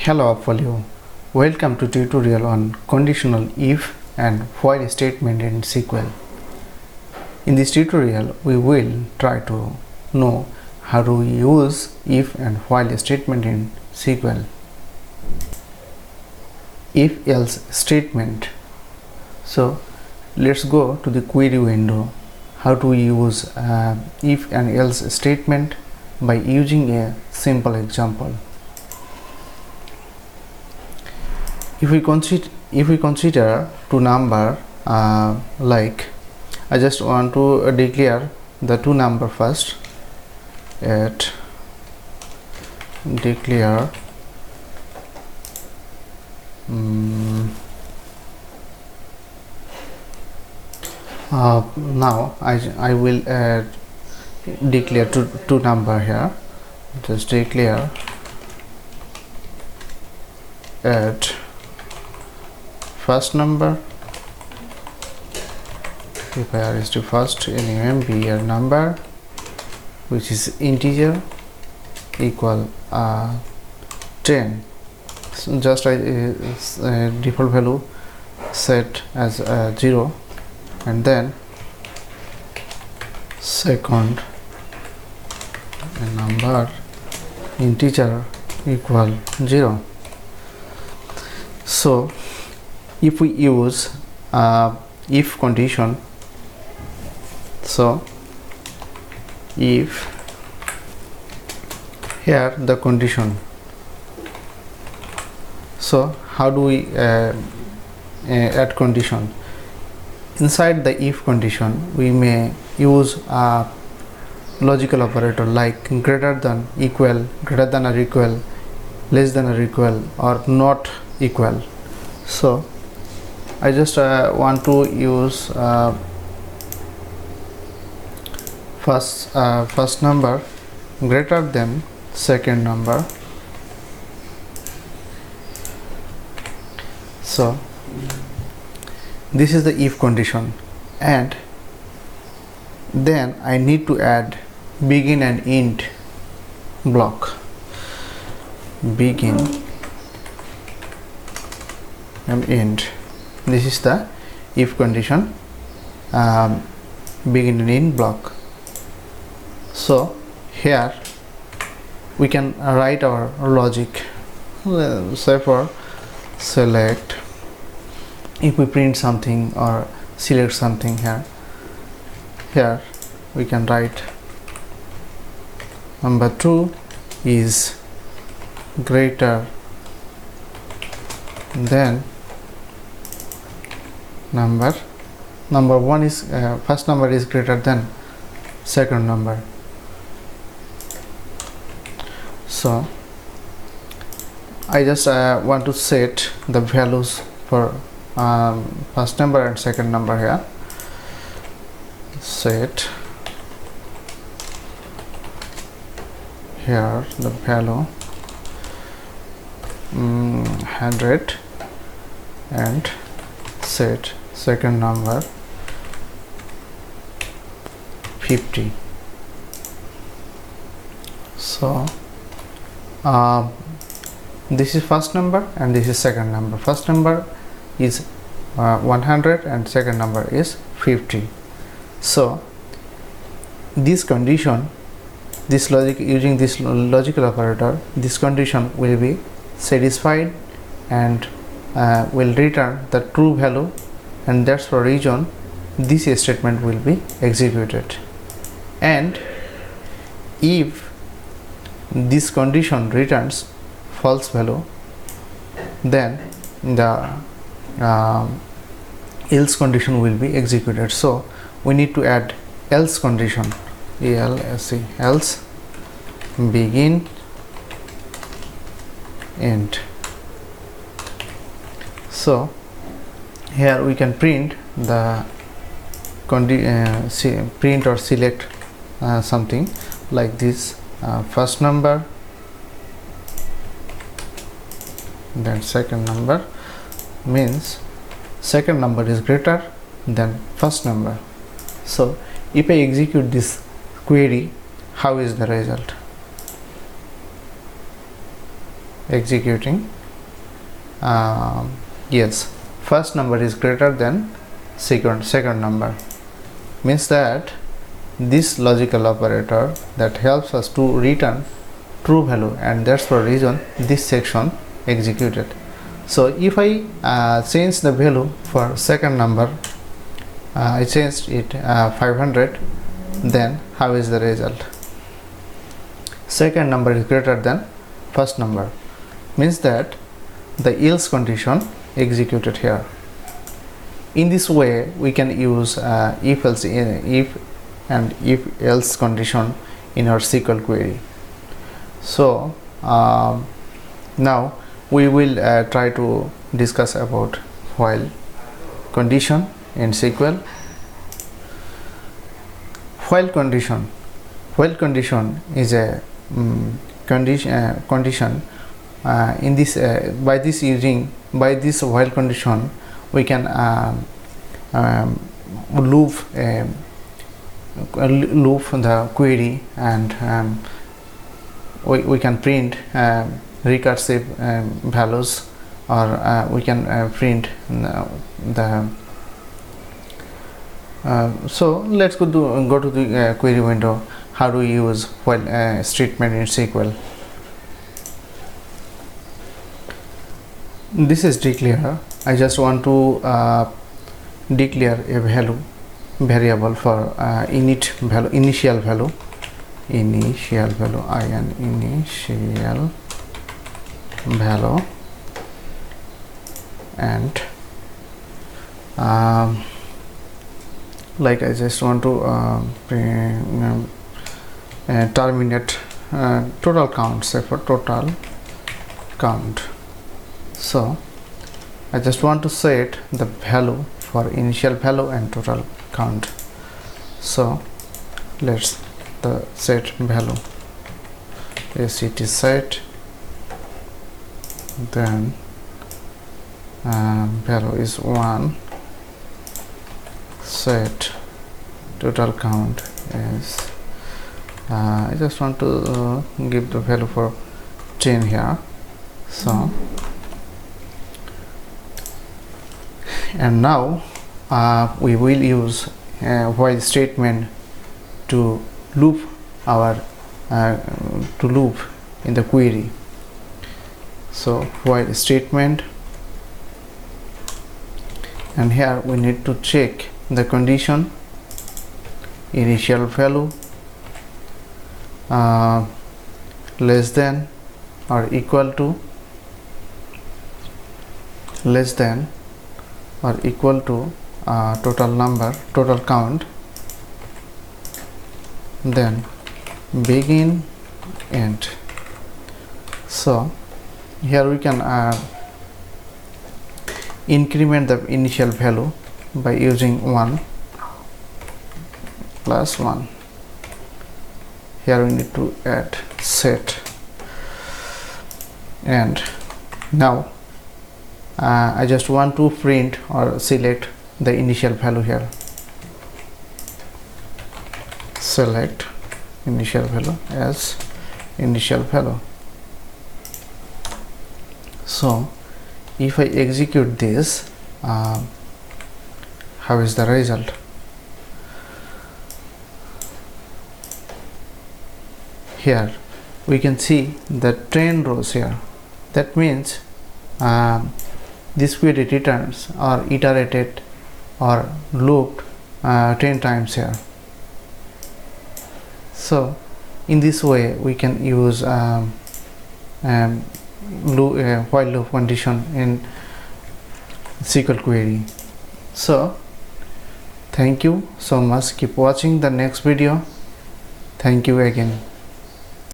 Hello all of you, welcome to tutorial on conditional if and while statement in SQL. In this tutorial we will try to know how to use if and while statement in SQL. If else statement. So let's go to the query window. How to use if and else statement by using a simple example. If we consider two number, like I just want to declare the two number first. At declare now I will declare two number here. Just declare at first number, if I is to first name be a number which is integer equal 10. So just default value set as 0, and then second number integer equal 0. So if we use if condition, so if here the condition, so how do we add condition? Inside the if condition we may use a logical operator like greater than, equal, greater than or equal, less than or equal, or not equal. So I just want to use first number greater than second number. So this is the if condition, and then I need to add begin and end block. Begin and end. This is the if condition, begin and end block. So here we can write our logic. Say for select, if we print something or select something here we can write number 2 is greater than number 1 is first number is greater than second number. So I just want to set the values for first number and second number here. Set here the value 100 and set second number 50. So this is first number and this is second number. First number is 100 and second number is 50. So this condition, this logic, using this logical operator, this condition will be satisfied and will return the true value, and that's for reason this statement will be executed. And if this condition returns false value, then the else condition will be executed. So we need to add else condition, else begin end. So here we can print the print or select something like this, first number, then second number, means second number is greater than first number. So if I execute this query, how is the result? executing. Yes, first number is greater than second number, means that this logical operator that helps us to return true value, and that's the reason this section executed. So if I change the value for second number, I changed it 500, then how is the result? Second number is greater than first number, means that the else condition executed here. In this way we can use if and if else condition in our SQL query. So now we will try to discuss about while condition in SQL. While condition is a condition in this by this while condition we can loop the query, and we can print recursive values, or we can print the so let's go to the query window. How do we use while statement in SQL? This is declare. I just want to declare a variable for initial value, initial value, initial value, and like I just want to terminate total count, say for total count. So I just want to set the value for initial value and total count. So let's the set value set, then value is 1, set total count is I just want to give the value for 10 here. So and now we will use while statement to loop our loop in the query. So while statement, and here we need to check the condition initial value less than or equal to total count, then begin end. So here we can increment the initial value by using 1 plus 1. Here we need to add set, and now I just want to print or select the initial value here. Select initial value as initial value. So if I execute this, how is the result? Here we can see the 10 rows here. That means this query returns or iterated or looped 10 times here. So in this way we can use while loop condition in SQL query. So thank you so much. Keep watching the next video. Thank you again.